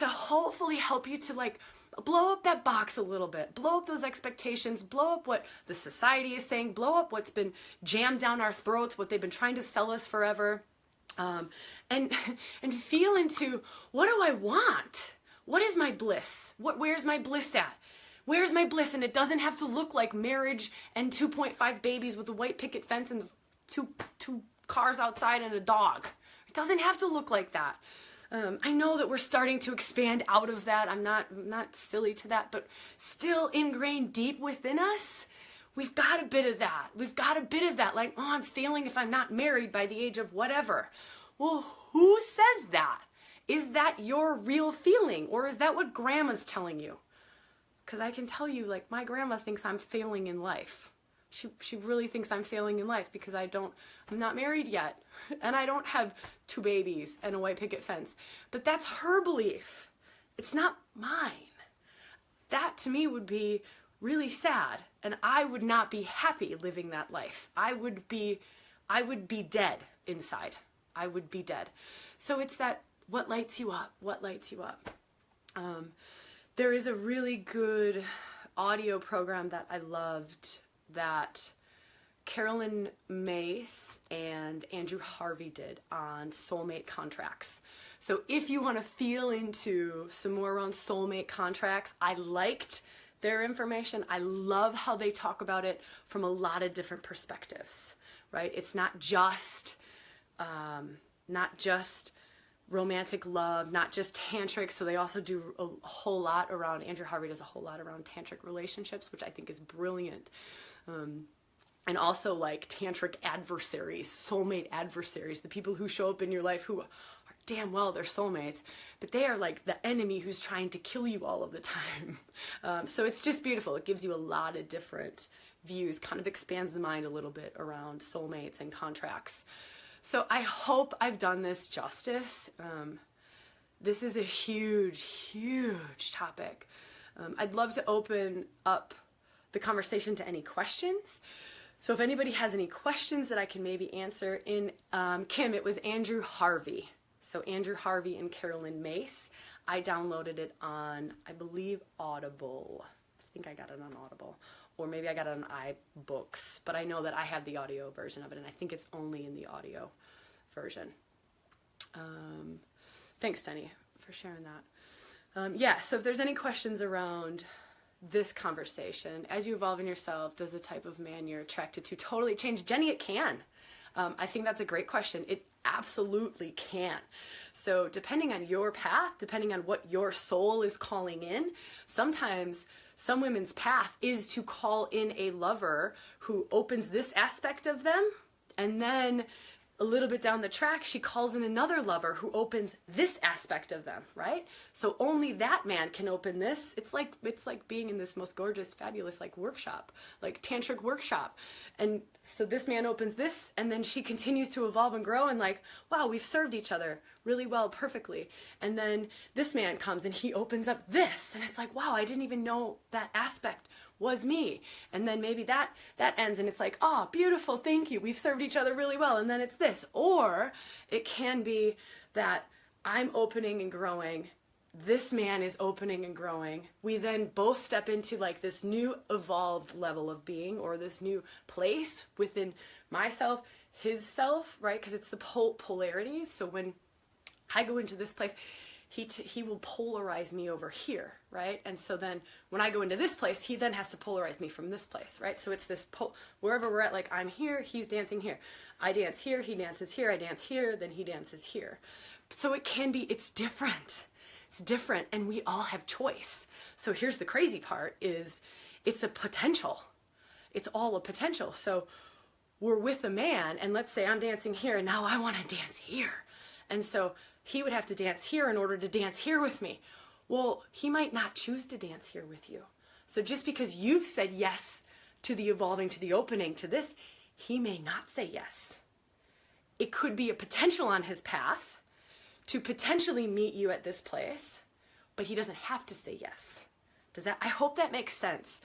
hopefully help you to like blow up that box a little bit, blow up those expectations, blow up what the society is saying, blow up what's been jammed down our throats, what they've been trying to sell us forever. And feel into, what do I want? What is my bliss? Where's my bliss at? Where's my bliss? And it doesn't have to look like marriage and 2.5 babies with a white picket fence and two cars outside and a dog. It doesn't have to look like that. I know that we're starting to expand out of that. I'm not silly to that, but still ingrained deep within us, we've got a bit of that. We've got a bit of that, like, oh, I'm failing if I'm not married by the age of whatever. Well, who says that? Is that your real feeling, or is that what grandma's telling you? Because I can tell you, like, my grandma thinks I'm failing in life. She really thinks I'm failing in life because I'm not married yet, and I don't have 2 babies and a white picket fence. But that's her belief. It's not mine. That to me would be really sad, and I would not be happy living that life. I would be dead inside. I would be dead. So it's that, what lights you up? What lights you up? There is a really good audio program that I loved that Carolyn Myss and Andrew Harvey did on soulmate contracts. So if you want to feel into some more around soulmate contracts, I liked their information. I love how they talk about it from a lot of different perspectives, right? It's not just romantic love, not just tantric. So they also do a whole lot around, Andrew Harvey does a whole lot around tantric relationships, which I think is brilliant. And also like tantric adversaries, soulmate adversaries, the people who show up in your life who are damn well they're soulmates, but they are like the enemy who's trying to kill you all of the time. So it's just beautiful. It gives you a lot of different views, kind of expands the mind a little bit around soulmates and contracts. So I hope I've done this justice. This is a huge, huge topic. I'd love to open up the conversation to any questions. So if anybody has any questions that I can maybe answer in, Kim, it was Andrew Harvey. So Andrew Harvey and Carolyn Myss. I downloaded it on, I believe, Audible. I think I got it on Audible. Or maybe I got it on iBooks. But I know that I have the audio version of it, and I think it's only in the audio version. Thanks, Denny, for sharing that. Yeah, so if there's any questions around this conversation, as you evolve in yourself, does the type of man you're attracted to totally change? Jenny, it can. I think that's a great question. It absolutely can. So depending on your path, depending on what your soul is calling in, sometimes some women's path is to call in a lover who opens this aspect of them, and then a little bit down the track, she calls in another lover who opens this aspect of them, right? So only that man can open this. It's like being in this most gorgeous, fabulous, like workshop, like tantric workshop. And so this man opens this, and then she continues to evolve and grow, and like, wow, we've served each other really well, perfectly. And then this man comes and he opens up this, and it's like, wow, I didn't even know that aspect was me. And then maybe that ends, and it's like, oh, beautiful, thank you, we've served each other really well. And then it's this. Or it can be that I'm opening and growing, this man is opening and growing, we then both step into like this new evolved level of being, or this new place within myself, his self, right? Because it's the polarities. So when I go into this place, he will polarize me over here, right? And so then when I go into this place, he then has to polarize me from this place, right? So it's this, wherever we're at, like I'm here, he's dancing here. I dance here, he dances here, I dance here, then he dances here. So it can be, it's different. It's different, and we all have choice. So here's the crazy part is it's a potential. It's all a potential. So we're with a man, and let's say I'm dancing here, and now I want to dance here. And so he would have to dance here in order to dance here with me. Well, he might not choose to dance here with you. So just because you've said yes to the evolving, to the opening, to this, he may not say yes. It could be a potential on his path to potentially meet you at this place, but he doesn't have to say yes. I hope that makes sense.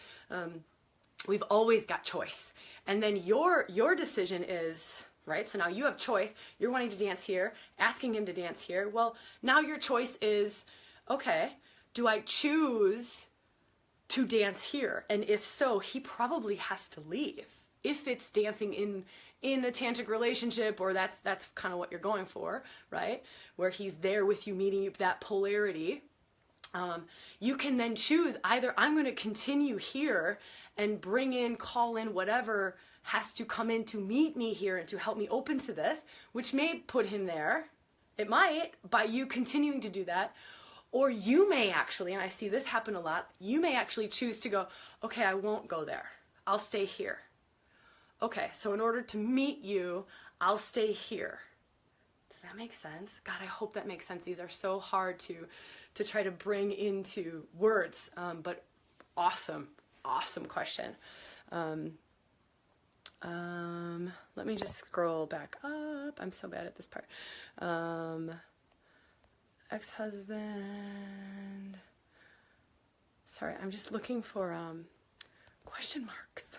We've always got choice. And then your decision is, right? So now you have choice. You're wanting to dance here, asking him to dance here. Well, now your choice is, okay, do I choose to dance here? And if so, he probably has to leave. If it's dancing in a tantric relationship, or that's kind of what you're going for, right? Where he's there with you, meeting you, that polarity. You can then choose either I'm going to continue here and call in whatever has to come in to meet me here and to help me open to this, which may put him there It might, by you continuing to do that, or you may actually, and I see this happen a lot, you may actually choose to go, okay, I won't go there. I'll stay here. Okay, so in order to meet you, I'll stay here. Does that make sense? God, I hope that makes sense. These are so hard to try to bring into words, but awesome question. Let me just scroll back up. I'm so bad at this part. Ex-husband. Sorry, I'm just looking for question marks.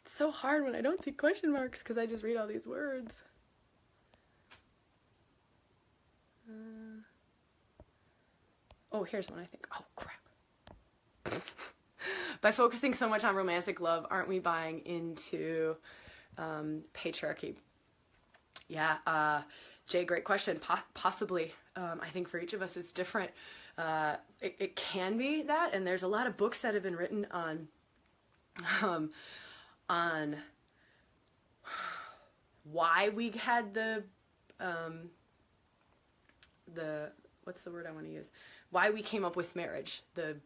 It's so hard when I don't see question marks because I just read all these words. Oh, here's one I think. Oh, crap. By focusing so much on romantic love, aren't we buying into patriarchy? Yeah, Jay, great question. Possibly. I think for each of us it's different. It can be that, and there's a lot of books that have been written on why we had the what's the word I want to use? Why we came up with marriage, the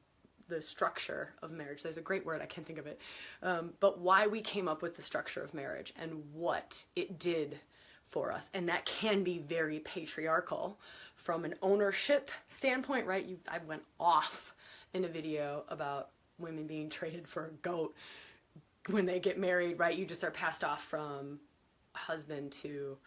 structure of marriage. There's a great word, I can't think of it. But why we came up with the structure of marriage and what it did for us. And that can be very patriarchal from an ownership standpoint, right? I went off in a video about women being traded for a goat when they get married, right? You just are passed off from husband to,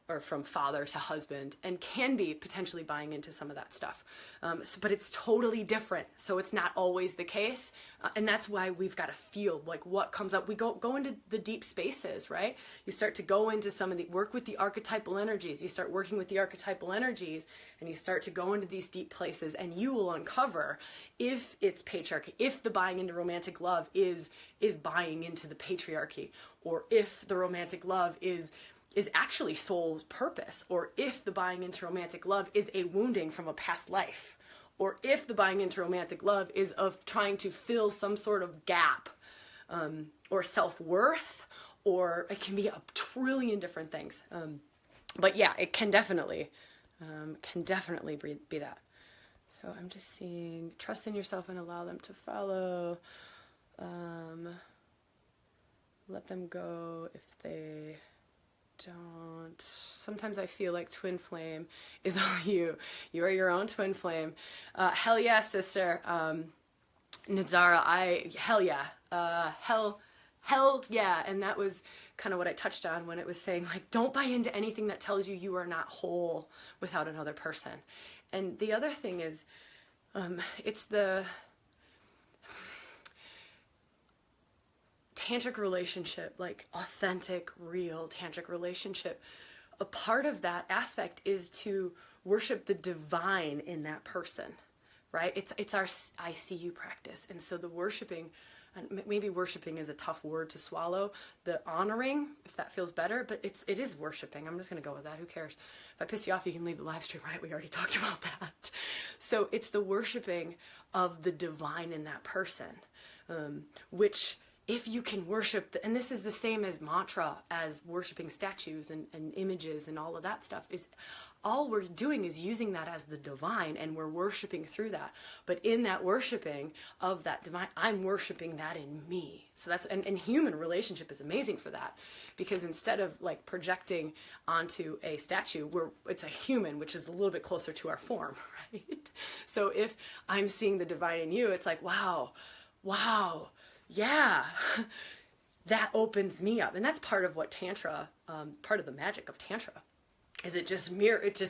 or from father to husband, and can be potentially buying into some of that stuff. But it's totally different. So it's not always the case. And that's why we've got to feel like what comes up. We go into the deep spaces, right? You start to go into some of the, work with the archetypal energies. You start working with the archetypal energies and you start to go into these deep places, and you will uncover if it's patriarchy, if the buying into romantic love is buying into the patriarchy, or if the romantic love is actually soul's purpose, or if the buying into romantic love is a wounding from a past life, or if the buying into romantic love is of trying to fill some sort of gap, or self-worth, or it can be a trillion different things. But yeah, it can definitely be that. So I'm just seeing, trust in yourself and allow them to follow. Let them go if they don't. Sometimes I feel like twin flame is all you. You are your own twin flame. Hell yeah, sister. Nizara, hell yeah. Hell yeah. And that was kind of what I touched on when it was saying, like, don't buy into anything that tells you you are not whole without another person. And the other thing is, it's the tantric relationship, like authentic, real tantric relationship. A part of that aspect is to worship the divine in that person, right? It's our ICU practice. And so the worshiping, and maybe worshiping is a tough word to swallow, the honoring, if that feels better, but it is worshiping. I'm just going to go with that. Who cares? If I piss you off, you can leave the live stream, right? We already talked about that. So it's the worshiping of the divine in that person, which, if you can worship, and this is the same as mantra, as worshiping statues and images and all of that stuff, is all we're doing is using that as the divine, and we're worshiping through that. But in that worshiping of that divine, I'm worshiping that in me. So that's, and human relationship is amazing for that, because instead of like projecting onto a statue, it's a human, which is a little bit closer to our form, right? So if I'm seeing the divine in you, it's like, wow, yeah, that opens me up. And that's part of what Tantra, part of the magic of Tantra, is it just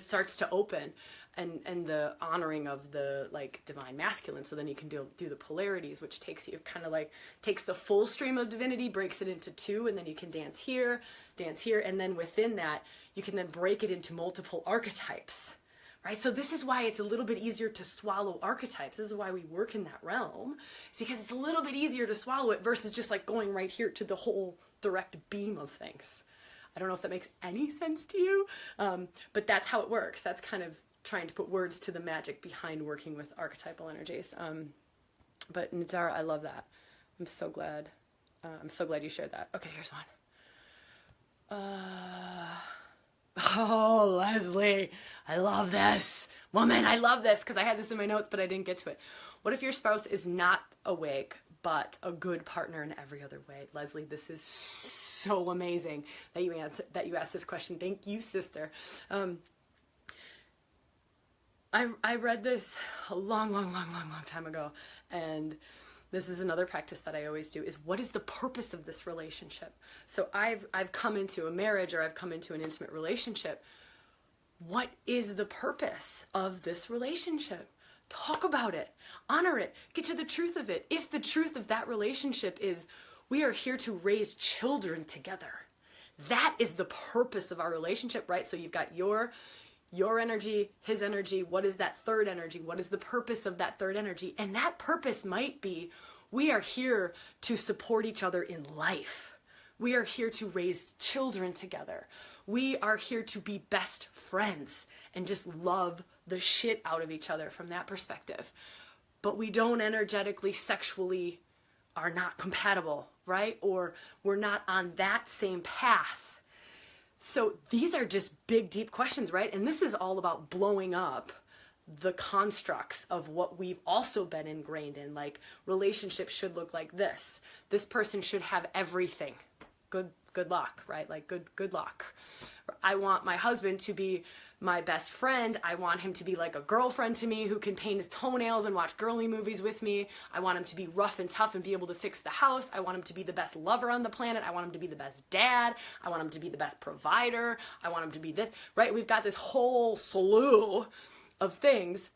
starts to open, and the honoring of the like divine masculine. So then you can do the polarities, which takes you kind of like, takes the full stream of divinity, breaks it into two, and then you can dance here, and then within that, you can then break it into multiple archetypes. Right? So this is why it's a little bit easier to swallow archetypes. This is why we work in that realm. It's because it's a little bit easier to swallow it versus just like going right here to the whole direct beam of things. I don't know if that makes any sense to you, but that's how it works. That's kind of trying to put words to the magic behind working with archetypal energies. But Nizara, I love that. I'm so glad you shared that. Okay, here's one. Oh, Leslie, I love this. Woman, I love this, because I had this in my notes, but I didn't get to it. What if your spouse is not awake, but a good partner in every other way? Leslie, this is so amazing that you asked this question. Thank you, sister. I read this a long time ago, and this is another practice that I always do, is what is the purpose of this relationship? So I've come into a marriage, or I've come into an intimate relationship. What is the purpose of this relationship? Talk about it, honor it, get to the truth of it. If the truth of that relationship is we are here to raise children together, that is the purpose of our relationship, right? So you've got your energy, his energy. What is that third energy? What is the purpose of that third energy? And that purpose might be, we are here to support each other in life. We are here to raise children together. We are here to be best friends and just love the shit out of each other from that perspective. But we don't energetically, sexually are not compatible, right? Or we're not on that same path. So these are just big, deep questions, right? And this is all about blowing up the constructs of what we've also been ingrained in. Like, relationships should look like this. This person should have everything. Good luck, right? Like, good luck. I want my husband to be my best friend. I want him to be like a girlfriend to me who can paint his toenails and watch girly movies with me. I want him to be rough and tough and be able to fix the house. I want him to be the best lover on the planet. I want him to be the best dad. I want him to be the best provider. I want him to be this, right? We've got this whole slew of things.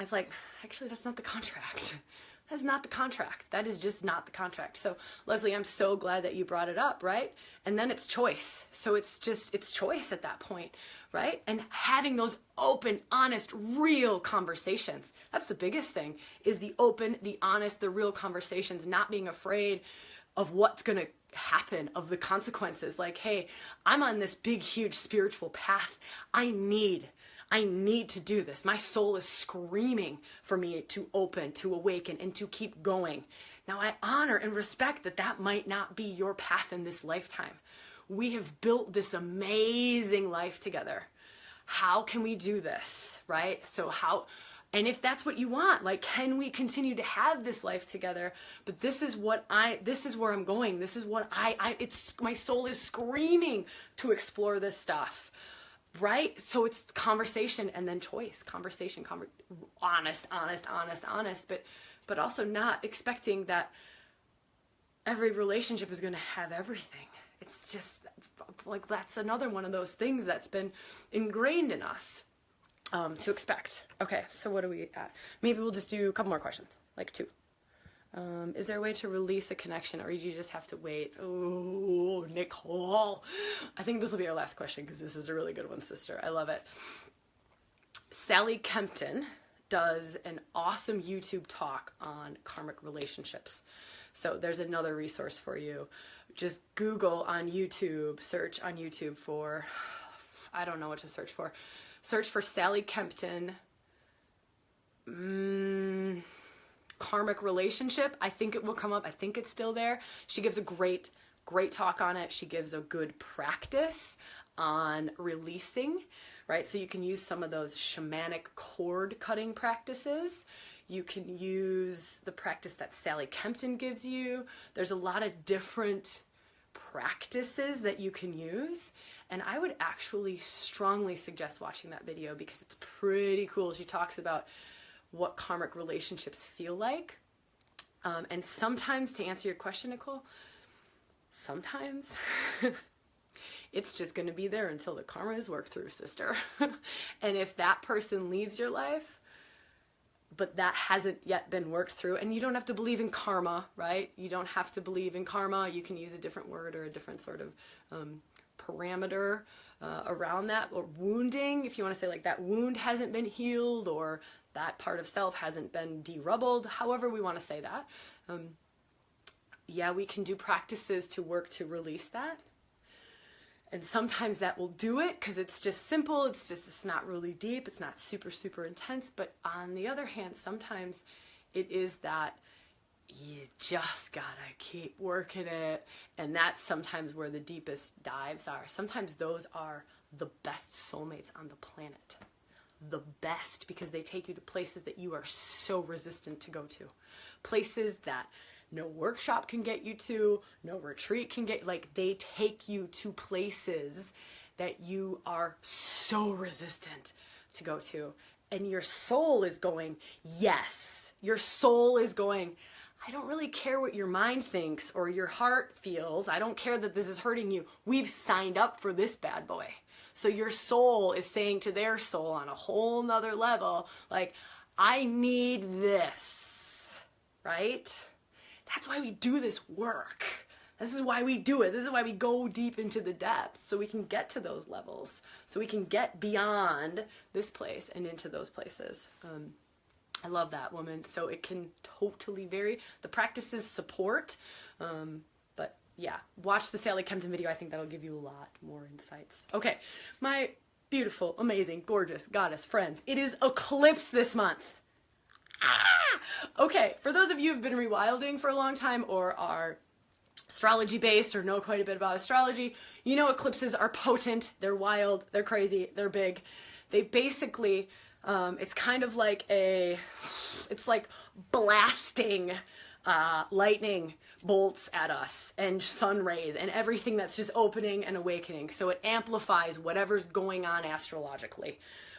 It's like, actually, that's not the contract. That's not the contract. That is just not the contract. So, Leslie, I'm so glad that you brought it up, right? And then it's choice. So it's choice at that point, right? And having those open, honest, real conversations. That's the biggest thing, is the open, the honest, the real conversations, not being afraid of what's going to happen, of the consequences. Like, hey, I'm on this big, huge spiritual path. I need to do this. My soul is screaming for me to open, to awaken, and to keep going. Now, I honor and respect that that might not be your path in this lifetime. We have built this amazing life together. How can we do this, right? So and if that's what you want, like, can we continue to have this life together? But this is where I'm going. This is what my soul is screaming to explore this stuff. Right? So it's conversation and then choice. Conversation, honest, but also not expecting that every relationship is going to have everything. It's just like, that's another one of those things that's been ingrained in us to expect. Okay, so what are we at? Maybe we'll just do a couple more questions, like 2. Is there a way to release a connection, or do you just have to wait? Oh, Nicole. I think this will be our last question, because this is a really good one, sister. I love it. Sally Kempton does an awesome YouTube talk on karmic relationships. So there's another resource for you. Just Google on YouTube, search on YouTube for, I don't know what to search for. Search for Sally Kempton. Karmic relationship. I think it will come up. I think it's still there. She gives a great talk on it. She gives a good practice on releasing, right? So you can use some of those shamanic cord cutting practices. You can use the practice that Sally Kempton gives you. There's a lot of different practices that you can use. And I would actually strongly suggest watching that video, because it's pretty cool. She talks about what karmic relationships feel like. And sometimes, to answer your question, Nicole, sometimes it's just going to be there until the karma is worked through, sister. And if that person leaves your life, but that hasn't yet been worked through, and you don't have to believe in karma, right? You don't have to believe in karma. You can use a different word or a different sort of parameter around that, or wounding, if you want to say, like, that wound hasn't been healed, or that part of self hasn't been derubbled, however we want to say that. Yeah, we can do practices to work to release that. And sometimes that will do it, because it's just simple, it's not really deep, it's not super, super intense. But on the other hand, sometimes it is that you just gotta keep working it. And that's sometimes where the deepest dives are. Sometimes those are the best soulmates on the planet. The best, because they take you to places that you are so resistant to go to. Places that no workshop can get you to, no retreat can get, like, they take you to places that you are so resistant to go to. And your soul is going, yes. Your soul is going, I don't really care what your mind thinks or your heart feels. I don't care that this is hurting you. We've signed up for this bad boy. So your soul is saying to their soul on a whole nother level, like, I need this, right? That's why we do this work. This is why we do it. This is why we go deep into the depths, so we can get to those levels, so we can get beyond this place and into those places. I love that, woman. So it can totally vary. The practices support, but yeah, watch the Sally Kempton video. I think that'll give you a lot more insights. Okay, my beautiful, amazing, gorgeous goddess friends, it is eclipse this month. Okay, for those of you who've been rewilding for a long time or are astrology based or know quite a bit about astrology, you know eclipses are potent, they're wild, they're crazy, they're big. They basically, it's kind of like it's like blasting lightning bolts at us and sun rays and everything that's just opening and awakening. So it amplifies whatever's going on astrologically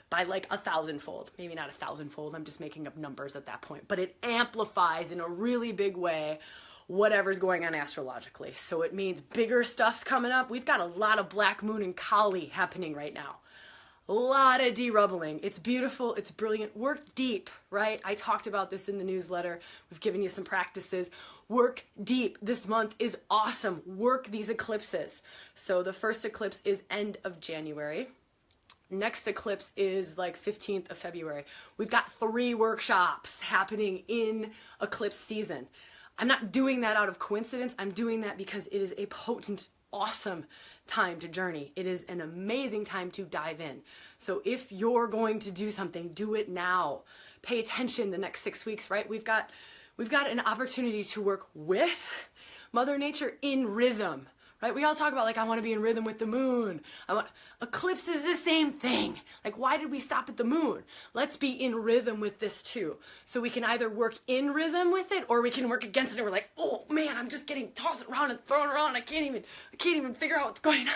by like 1,000-fold. Maybe not 1,000-fold, I'm just making up numbers at that point. But it amplifies in a really big way whatever's going on astrologically. So it means bigger stuff's coming up. We've got a lot of Black Moon and Kali happening right now. A lot of derubbling. It's beautiful. It's brilliant. Work deep, right? I talked about this in the newsletter. We've given you some practices. Work deep. This month is awesome. Work these eclipses. So the first eclipse is end of January. Next eclipse is like 15th of February. We've got 3 workshops happening in eclipse season. I'm not doing that out of coincidence. I'm doing that because it is a potent, awesome time to journey. It is an amazing time to dive in. So if you're going to do something, do it now. Pay attention the next 6 weeks, right? We've got an opportunity to work with Mother Nature in rhythm, right? We all talk about, like, I want to be in rhythm with the moon. Eclipse is the same thing. Like, why did we stop at the moon? Let's be in rhythm with this too. So we can either work in rhythm with it or we can work against it. And we're like, oh man, I'm just getting tossed around and thrown around. I can't even figure out what's going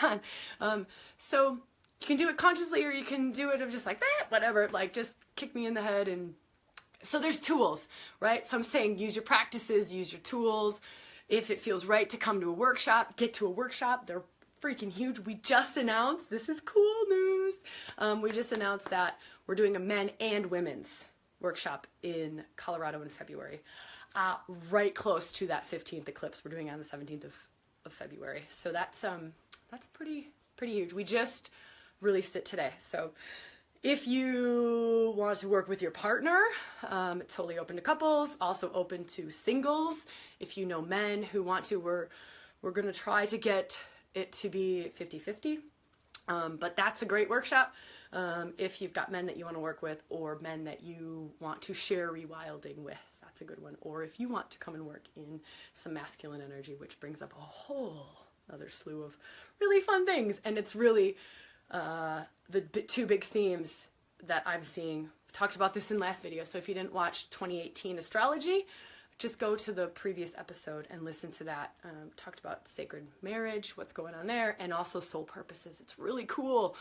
on. So you can do it consciously or you can do it of just like, whatever, like just kick me in the head. And so there's tools, right? So I'm saying use your practices, use your tools. If it feels right to come to a workshop, get to a workshop. They're freaking huge. We just announced, this is cool news. We just announced that we're doing a men and women's workshop in Colorado in February, right close to that 15th eclipse. We're doing it on the 17th of February. So that's pretty huge. We just released it today. So if you want to work with your partner, it's totally open to couples, also open to singles. If you know men who want to, we're going to try to get it to be 50-50. But that's a great workshop if you've got men that you want to work with or men that you want to share rewilding with. That's a good one. Or if you want to come and work in some masculine energy, which brings up a whole other slew of really fun things. And it's really the 2 big themes that I'm seeing. I talked about this in last video, so if you didn't watch 2018 astrology, just go to the previous episode and listen to that. Talked about sacred marriage, what's going on there, and also soul purposes. It's really cool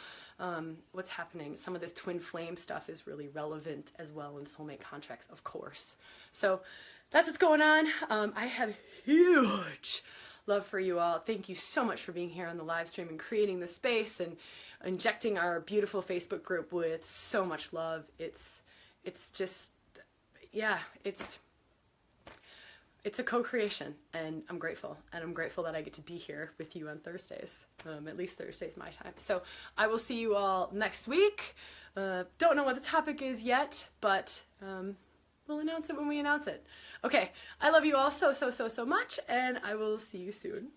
what's happening. Some of this twin flame stuff is really relevant as well in soulmate contracts, of course. So that's what's going on. I have huge love for you all. Thank you so much for being here on the live stream and creating the space and injecting our beautiful Facebook group with so much love. It's just, yeah, it's a co-creation, and I'm grateful. And I'm grateful that I get to be here with you on Thursdays. At least Thursday's my time. So I will see you all next week. Don't know what the topic is yet, but we'll announce it when we announce it. Okay, I love you all so much, and I will see you soon.